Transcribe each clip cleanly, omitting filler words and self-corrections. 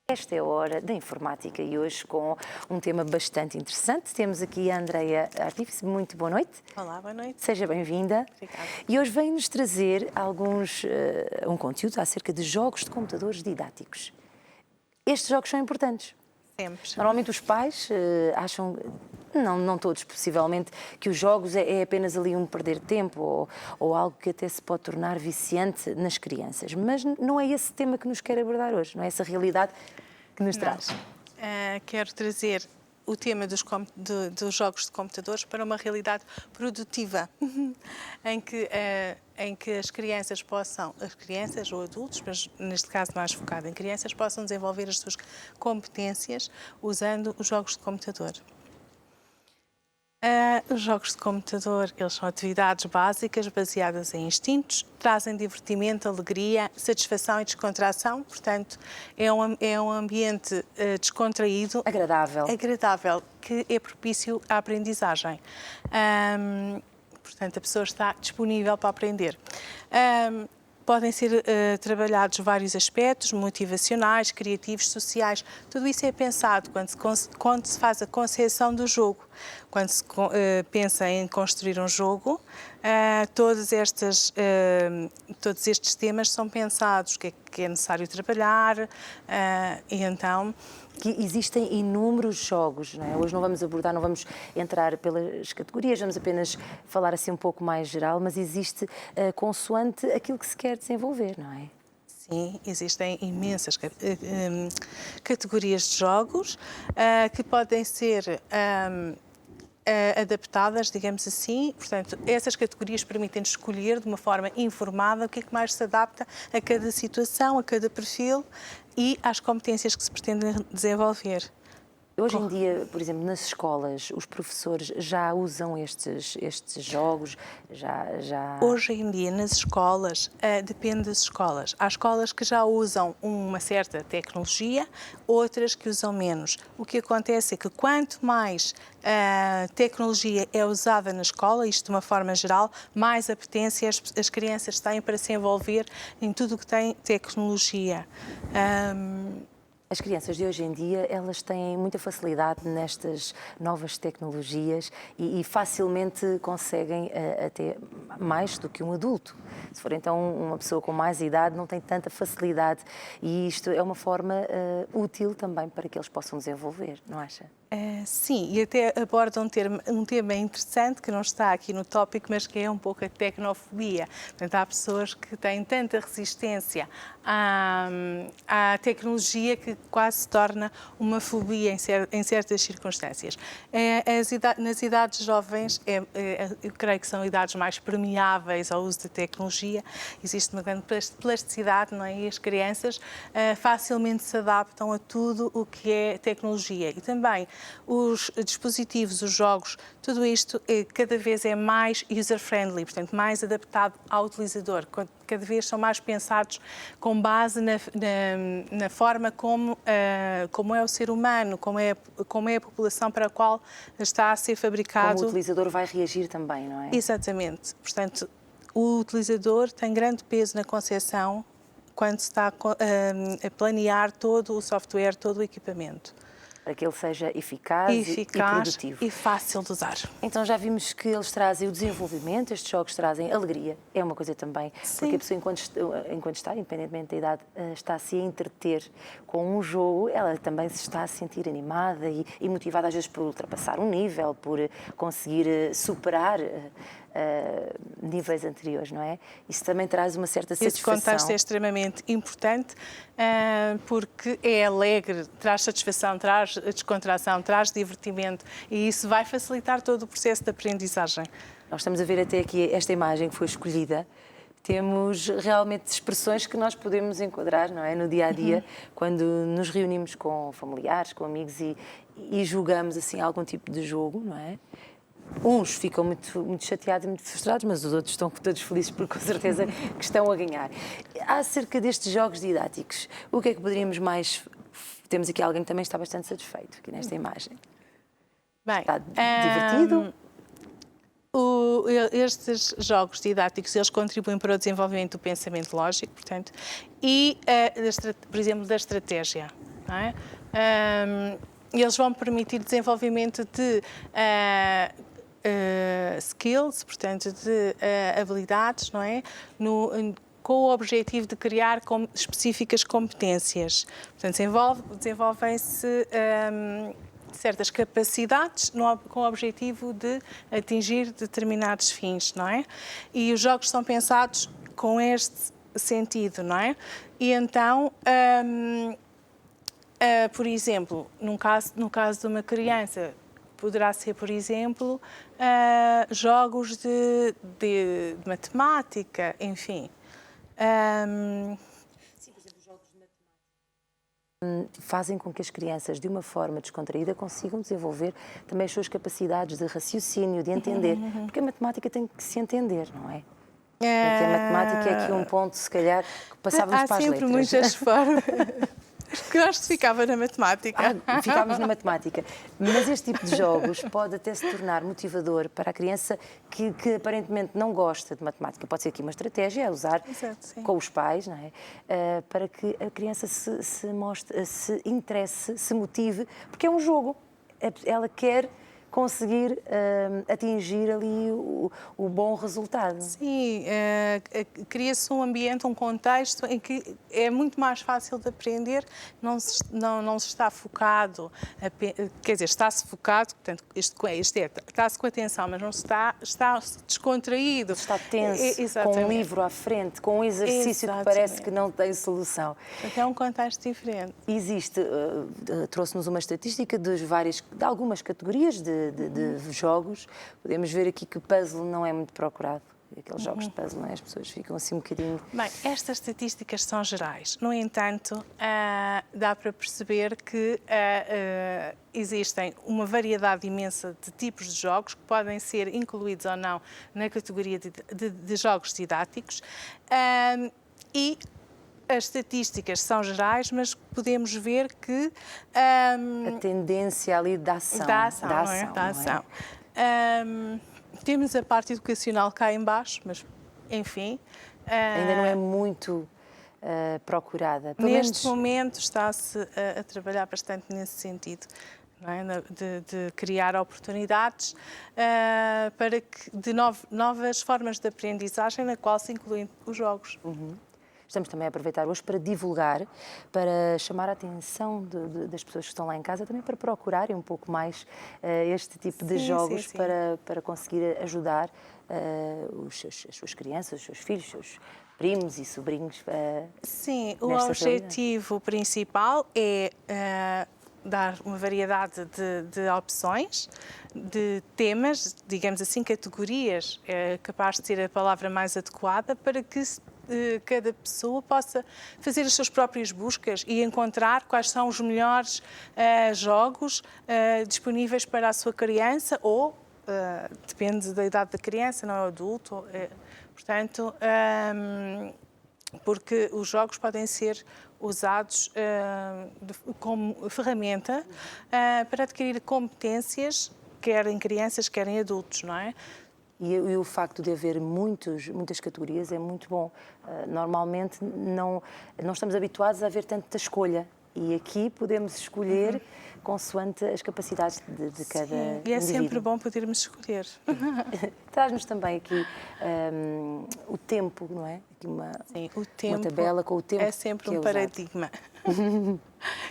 Esta é a Hora da Informática e hoje com um tema bastante interessante. Temos aqui a Andreia Artífice. Muito boa noite. Olá, boa noite. Seja bem-vinda. Obrigada. E hoje vem-nos trazer um conteúdo acerca de jogos de computadores didáticos. Estes jogos são importantes. Sempre. Normalmente os pais acham, não todos possivelmente, que os jogos é apenas ali um perder tempo ou algo que até se pode tornar viciante nas crianças. Mas não é esse tema que nos quer abordar hoje, não é essa realidade que nos traz. Quero trazer o tema dos jogos de computadores para uma realidade produtiva, em que as crianças ou adultos, mas neste caso mais focado em crianças, possam desenvolver as suas competências usando os jogos de computador. Os jogos de computador, eles são atividades básicas baseadas em instintos, trazem divertimento, alegria, satisfação e descontração, portanto, é um ambiente descontraído, agradável, que é propício à aprendizagem. Portanto, a pessoa está disponível para aprender. Podem ser trabalhados vários aspectos, motivacionais, criativos, sociais. Tudo isso é pensado quando se faz a concepção do jogo. Quando se pensa em construir um jogo, todos estes temas são pensados, o que é necessário trabalhar, e então... Que existem inúmeros jogos, não é? Hoje não vamos entrar pelas categorias, vamos apenas falar assim um pouco mais geral, mas existe consoante aquilo que se quer desenvolver, não é? Sim, existem imensas categorias de jogos que podem ser adaptadas, digamos assim. Portanto, essas categorias permitem-nos escolher de uma forma informada o que é que mais se adapta a cada situação, a cada perfil e às competências que se pretendem desenvolver. Hoje em dia, por exemplo, nas escolas, os professores já usam estes jogos? Hoje em dia, nas escolas, depende das escolas. Há escolas que já usam uma certa tecnologia, outras que usam menos. O que acontece é que quanto mais tecnologia é usada na escola, isto de uma forma geral, mais apetência as crianças têm para se envolver em tudo o que tem tecnologia. As crianças de hoje em dia, elas têm muita facilidade nestas novas tecnologias e facilmente conseguem até mais do que um adulto. Se for então uma pessoa com mais idade, não tem tanta facilidade e isto é uma forma útil também para que eles possam desenvolver, não acha? Sim, e até aborda um tema interessante que não está aqui no tópico, mas que é um pouco a tecnofobia. Portanto, há pessoas que têm tanta resistência à tecnologia que quase se torna uma fobia em certas circunstâncias. Nas idades jovens, eu creio que são idades mais permeáveis ao uso da tecnologia, existe uma grande plasticidade, não é? E as crianças facilmente se adaptam a tudo o que é tecnologia. E também os dispositivos, os jogos, tudo isto cada vez é mais user-friendly, portanto, mais adaptado ao utilizador. Cada vez são mais pensados com base na forma como é o ser humano, como é a população para a qual está a ser fabricado. Como o utilizador vai reagir também, não é? Exatamente. Portanto, o utilizador tem grande peso na concepção quando se está a planear todo o software, todo o equipamento. Para que ele seja eficaz e produtivo. E fácil de usar. Então já vimos que eles trazem o desenvolvimento, estes jogos trazem alegria, é uma coisa também, Sim. Porque a pessoa enquanto está, independentemente da idade, está-se a entreter com um jogo, ela também se está a sentir animada e motivada às vezes por ultrapassar um nível, por conseguir superar níveis anteriores, não é? Isso também traz uma certa satisfação. Esse contexto é extremamente importante porque é alegre, traz satisfação, traz descontração, traz divertimento e isso vai facilitar todo o processo de aprendizagem. Nós estamos a ver até aqui esta imagem que foi escolhida. Temos realmente expressões que nós podemos enquadrar, não é? No dia-a-dia, quando nos reunimos com familiares, com amigos e jogamos assim algum tipo de jogo, não é? Uns ficam muito chateados e muito frustrados, mas os outros estão todos felizes porque com certeza que estão a ganhar. Acerca destes jogos didáticos, o que é que poderíamos mais... Temos aqui alguém que também está bastante satisfeito aqui nesta imagem. Bem, está divertido? Estes jogos didáticos, eles contribuem para o desenvolvimento do pensamento lógico, portanto, e, por exemplo, da estratégia, não é? Eles vão permitir desenvolvimento de skills, portanto, de habilidades, não é? Com o objetivo de criar específicas competências. Portanto, desenvolvem-se certas capacidades com o objetivo de atingir determinados fins, não é? E os jogos são pensados com este sentido, não é? E então, por exemplo, no caso de uma criança, poderá ser, por exemplo, jogos de matemática, enfim. Fazem com que as crianças, de uma forma descontraída, consigam desenvolver também as suas capacidades de raciocínio, de entender. Porque a matemática tem que se entender, não é? Porque a matemática é aqui um ponto, se calhar, que passávamos para as letras. Há sempre muitas formas. Que eu acho que ficava na matemática. Ficámos na matemática. Mas este tipo de jogos pode até se tornar motivador para a criança que aparentemente não gosta de matemática. Pode ser aqui uma estratégia a usar com os pais, não é? Para que a criança se mostre, se interesse, se motive, porque é um jogo. Ela quer conseguir atingir ali o bom resultado. Sim, cria-se um ambiente, um contexto em que é muito mais fácil de aprender, não se está focado, quer dizer, está-se focado, portanto, está-se com atenção, mas não está descontraído. Está tenso, com um livro à frente, com um exercício que parece que não tem solução. Então, é um contexto diferente. Existe, trouxe-nos uma estatística de algumas categorias de jogos. Podemos ver aqui que o puzzle não é muito procurado. Aqueles jogos de puzzle, não é? As pessoas ficam assim um bocadinho... Bem, estas estatísticas são gerais. No entanto, dá para perceber que existem uma variedade imensa de tipos de jogos que podem ser incluídos ou não na categoria de jogos didáticos. E as estatísticas são gerais, mas podemos ver que... a tendência ali da ação. Da ação. Temos a parte educacional cá em baixo, mas, enfim... ainda não é muito procurada. Neste momento está-se a trabalhar bastante nesse sentido. Não é? De criar oportunidades para de novas formas de aprendizagem na qual se incluem os jogos. Estamos também a aproveitar hoje para divulgar, para chamar a atenção das pessoas que estão lá em casa, também para procurarem um pouco mais este tipo de jogos. Sim. Para conseguir ajudar as suas crianças, os seus filhos, os seus primos e sobrinhos. Sim, o objetivo principal é dar uma variedade de opções, de temas, digamos assim, categorias, é capaz de ser a palavra mais adequada, para que cada pessoa possa fazer as suas próprias buscas e encontrar quais são os melhores jogos disponíveis para a sua criança ou, depende da idade da criança, não é adulto. Portanto, porque os jogos podem ser usados como ferramenta para adquirir competências, quer em crianças, quer em adultos, não é? E o facto de haver muitas categorias é muito bom. Normalmente não estamos habituados a ver tanta escolha. E aqui podemos escolher consoante as capacidades de cada indivíduo. E é sempre bom podermos escolher. Traz-nos também aqui o tempo, não é? Aqui uma tabela com o tempo. É sempre um paradigma.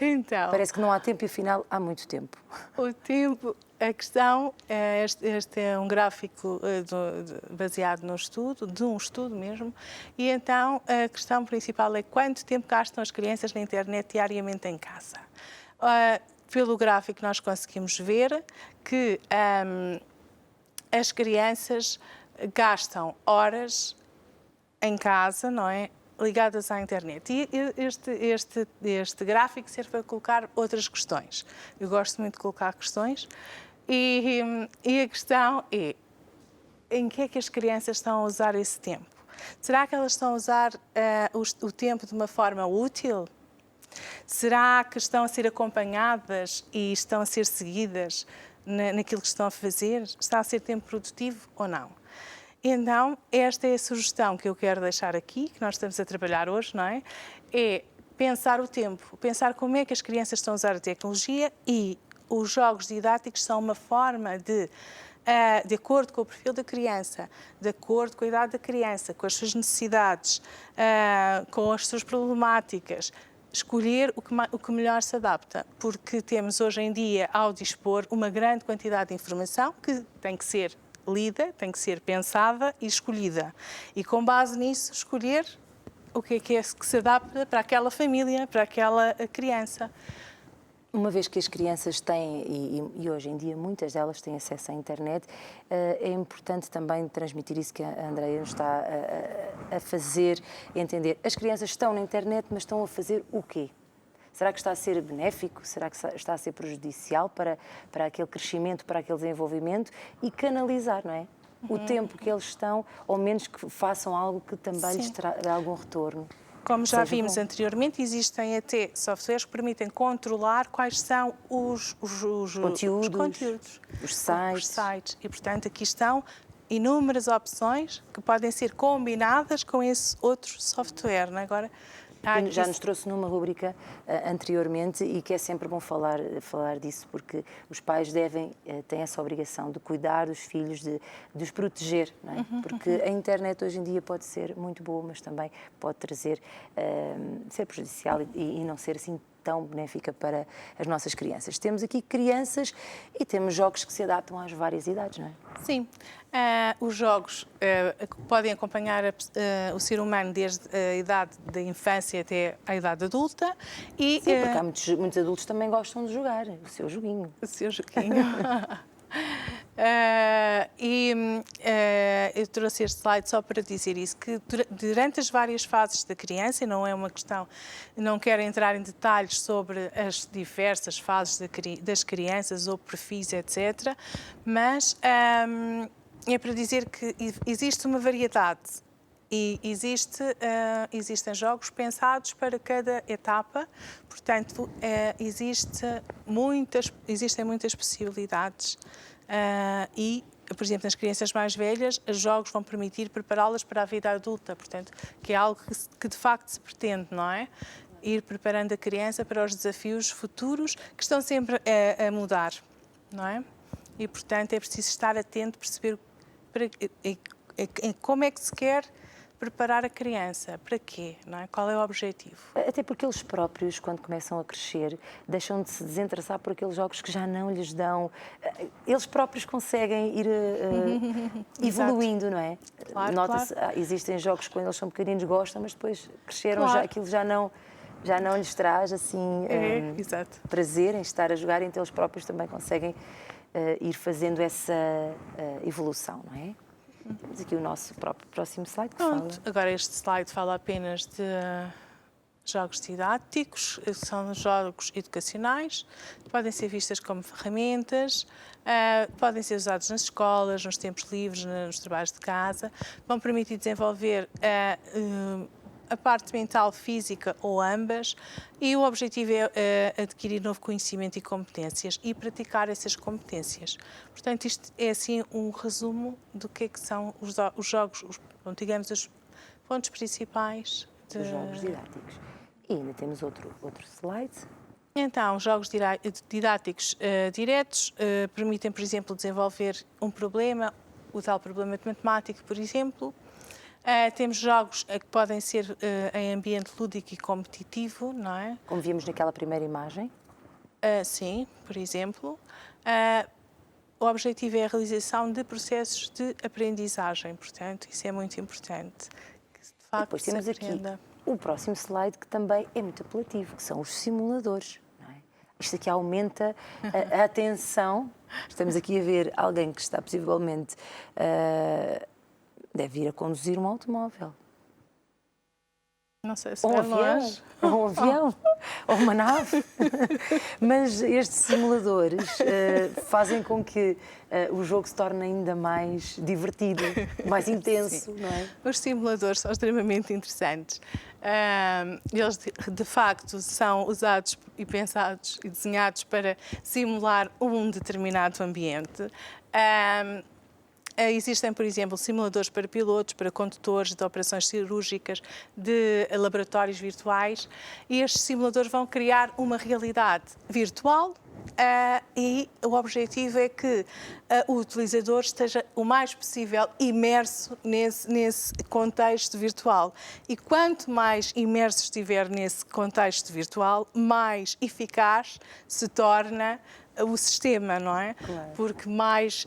Então, parece que não há tempo e afinal há muito tempo. O tempo, a questão, este é um gráfico baseado no estudo, de um estudo mesmo, e então a questão principal é quanto tempo gastam as crianças na internet diariamente em casa. Pelo gráfico nós conseguimos ver que as crianças gastam horas em casa, não é? Ligadas à internet. E este gráfico serve para colocar outras questões. Eu gosto muito de colocar questões. E a questão é, em que é que as crianças estão a usar esse tempo? Será que elas estão a usar o tempo de uma forma útil? Será que estão a ser acompanhadas e estão a ser seguidas naquilo que estão a fazer? Está a ser tempo produtivo ou não? Então, esta é a sugestão que eu quero deixar aqui, que nós estamos a trabalhar hoje, não é? É pensar o tempo, pensar como é que as crianças estão a usar a tecnologia, e os jogos didáticos são uma forma de acordo com o perfil da criança, de acordo com a idade da criança, com as suas necessidades, com as suas problemáticas, escolher o que melhor se adapta, porque temos hoje em dia, ao dispor, uma grande quantidade de informação que tem que ser lida, tem que ser pensada e escolhida. E com base nisso, escolher o que é que se adapta para aquela família, para aquela criança. Uma vez que as crianças têm, e hoje em dia muitas delas têm acesso à internet, é importante também transmitir isso que a Andreia nos está a fazer entender. As crianças estão na internet, mas estão a fazer o quê? Será que está a ser benéfico? Será que está a ser prejudicial para aquele crescimento, para aquele desenvolvimento? E canalizar, não é? O tempo que eles estão, ou menos que façam algo que também lhes traga algum retorno. Como já vimos anteriormente, existem até softwares que permitem controlar quais são os conteúdos, os sites. E, portanto, aqui estão inúmeras opções que podem ser combinadas com esse outro software. Não é? Agora, já nos trouxe numa rubrica anteriormente, e que é sempre bom falar disso, porque os pais têm essa obrigação de cuidar dos filhos, de os proteger, não é? Porque a internet hoje em dia pode ser muito boa, mas também pode ser prejudicial e não ser assim tão benéfica para as nossas crianças. Temos aqui crianças e temos jogos que se adaptam às várias idades, não é? Sim. Os jogos podem acompanhar o ser humano desde a idade da infância até à idade adulta. Sim, porque há muitos adultos também gostam de jogar o seu joguinho. O seu joguinho. Eu trouxe este slide só para dizer isso, que durante as várias fases da criança, não é uma questão, não quero entrar em detalhes sobre as diversas fases das crianças ou perfis, etc., mas é para dizer que existe uma variedade e existem jogos pensados para cada etapa, portanto, existem muitas possibilidades. E, por exemplo, nas crianças mais velhas, os jogos vão permitir prepará-las para a vida adulta, portanto, que é algo que de facto se pretende, não é? Ir preparando a criança para os desafios futuros que estão sempre a mudar, não é? E, portanto, é preciso estar atento, perceber como é que se quer preparar a criança, para quê, não é? Qual é o objetivo? Até porque eles próprios, quando começam a crescer, deixam de se desinteressar por aqueles jogos que já não lhes dão. Eles próprios conseguem ir evoluindo, não é? Claro, Nota-se, claro. Existem jogos que quando eles são pequeninos gostam, mas depois cresceram, claro. Aquilo já não lhes traz assim prazer em estar a jogar, então eles próprios também conseguem ir fazendo essa evolução, não é? Temos aqui o nosso próximo slide que fala. Agora este slide fala apenas de jogos didáticos, são jogos educacionais, podem ser vistas como ferramentas, podem ser usados nas escolas, nos tempos livres, nos trabalhos de casa, vão permitir desenvolver a parte mental, física ou ambas, e o objetivo é adquirir novo conhecimento e competências e praticar essas competências. Portanto, isto é assim um resumo do que são os jogos, digamos, os pontos principais dos jogos didáticos. E ainda temos outro slide. Então, os jogos didáticos diretos permitem, por exemplo, desenvolver um problema, o tal problema de matemática, por exemplo. Temos jogos que podem ser em ambiente lúdico e competitivo, não é? Como vimos naquela primeira imagem. Sim, por exemplo. O objetivo é a realização de processos de aprendizagem, portanto, isso é muito importante. Que, de facto, e depois temos aqui o próximo slide, que também é muito apelativo, que são os simuladores. Não é? Isto aqui aumenta a atenção. Estamos aqui a ver alguém que está possivelmente... deve ir a conduzir um automóvel. Não sei se é longe. Ou um avião, ou uma nave. Mas estes simuladores fazem com que o jogo se torne ainda mais divertido, mais intenso, não é? Os simuladores são extremamente interessantes. Eles, de facto, são usados e pensados e desenhados para simular um determinado ambiente. Existem, por exemplo, simuladores para pilotos, para condutores de operações cirúrgicas, de laboratórios virtuais, e estes simuladores vão criar uma realidade virtual e o objetivo é que o utilizador esteja o mais possível imerso nesse contexto virtual. E quanto mais imerso estiver nesse contexto virtual, mais eficaz se torna o sistema, não é? Claro. Porque mais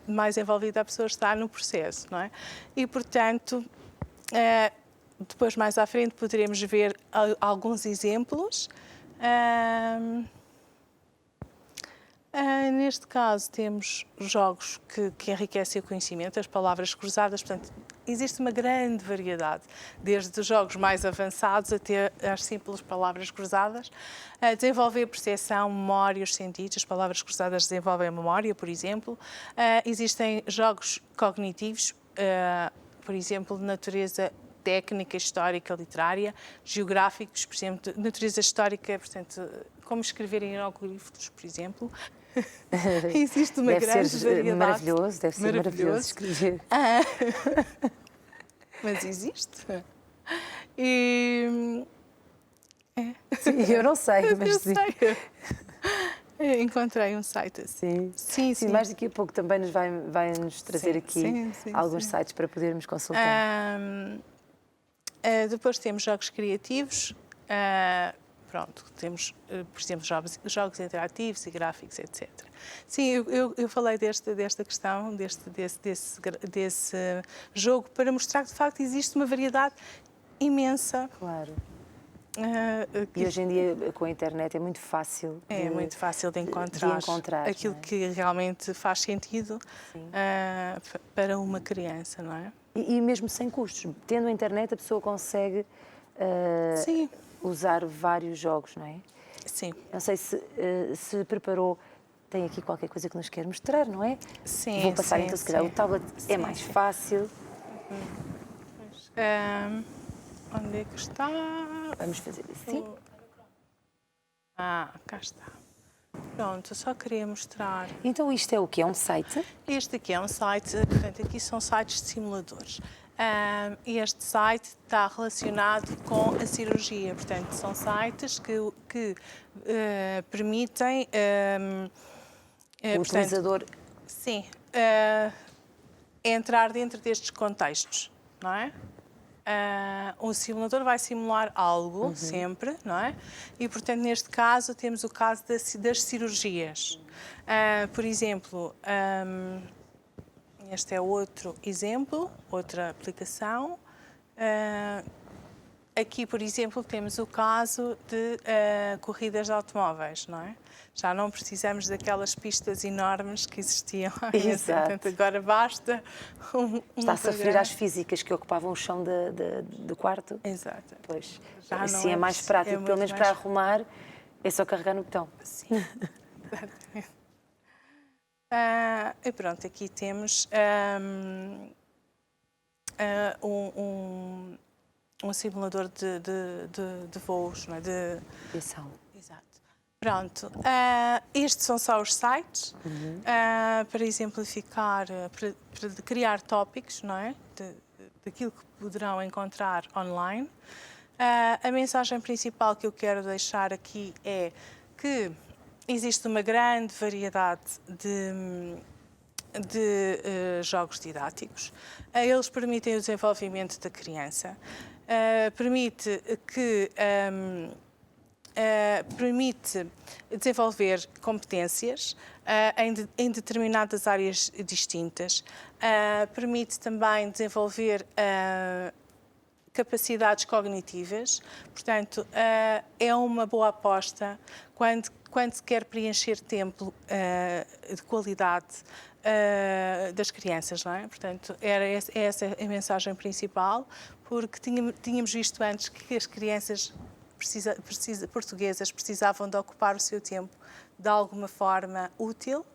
mais envolvida a pessoa está no processo, não é? E, portanto, depois mais à frente poderemos ver alguns exemplos. Neste caso temos jogos que enriquecem o conhecimento, as palavras cruzadas, portanto, existe uma grande variedade, desde os jogos mais avançados até as simples palavras cruzadas. Desenvolver percepção, memória, os sentidos, as palavras cruzadas desenvolvem a memória, por exemplo. Existem jogos cognitivos, por exemplo, de natureza técnica, histórica, literária, geográficos, por exemplo, de natureza histórica, portanto, como escrever em hieróglifos, por exemplo. Existe uma grande variedade. Deve ser maravilhoso escrever. Mas existe. E... Sim, eu não sei, mas eu sei. Encontrei um site assim. Sim, mais daqui a pouco também vai-nos trazer aqui alguns sites para podermos consultar. Depois temos jogos criativos. Pronto, temos, por exemplo, jogos interativos e gráficos, etc. Sim, eu falei desta questão, desse jogo, para mostrar que, de facto, existe uma variedade imensa. Claro. E hoje em dia, com a internet, é muito fácil de encontrar aquilo que realmente faz sentido para uma criança, não é? E mesmo sem custos. Tendo a internet, a pessoa consegue usar vários jogos, não é? Sim. Não sei se preparou, tem aqui qualquer coisa que nos quer mostrar, não é? Sim. Vou passar então, se calhar, o tablet é mais fácil. Onde é que está? Vamos fazer assim. Cá está. Pronto, eu só queria mostrar. Então isto é o quê? É um site? Este aqui é um site, portanto, aqui são sites de simuladores. Este site está relacionado com a cirurgia, portanto, são sites que permitem... o utilizador... Sim, entrar dentro destes contextos, não é? Um simulador vai simular algo, sempre, não é? E, portanto, neste caso, temos o caso das cirurgias. Por exemplo, este é outro exemplo, outra aplicação. Aqui, por exemplo, temos o caso de corridas de automóveis, não é? Já não precisamos daquelas pistas enormes que existiam. Exato. Portanto, agora basta Está-se a referir às físicas que ocupavam o chão do quarto? Exato. Pois, já assim é mais prático, pelo menos para arrumar, é só carregar no botão. Sim, exatamente. E pronto, aqui temos um simulador de voos, não é? De aviação. Exato. Pronto, estes são só os sites para exemplificar, para criar tópicos, não é? Daquilo que poderão encontrar online. A mensagem principal que eu quero deixar aqui é que existe uma grande variedade de jogos didáticos. Eles permitem o desenvolvimento da criança, permite desenvolver competências em determinadas áreas distintas, permite também desenvolver capacidades cognitivas, portanto, é uma boa aposta quando se quer preencher tempo de qualidade das crianças, não é? Portanto, essa a mensagem principal, porque tínhamos visto antes que as crianças portuguesas precisavam de ocupar o seu tempo de alguma forma útil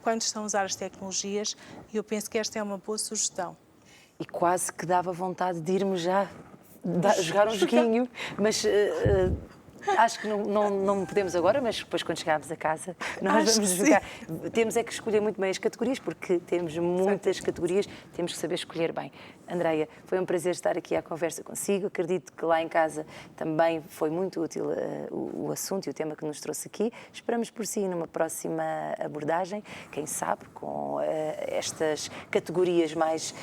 quando estão a usar as tecnologias, e eu penso que esta é uma boa sugestão. e quase que dava vontade de irmos já jogar um joguinho, mas acho que não podemos agora, mas depois quando chegarmos a casa nós vamos jogar. Temos é que escolher muito bem as categorias, porque temos muitas categorias, temos que saber escolher bem. Andreia, foi um prazer estar aqui à conversa consigo. Acredito que lá em casa também foi muito útil o assunto e o tema que nos trouxe aqui. Esperamos por si numa próxima abordagem, quem sabe, com estas categorias mais...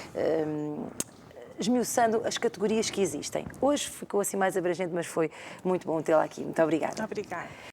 esmiuçando as categorias que existem. Hoje ficou assim mais abrangente, mas foi muito bom tê-la aqui. Muito obrigada. Obrigada.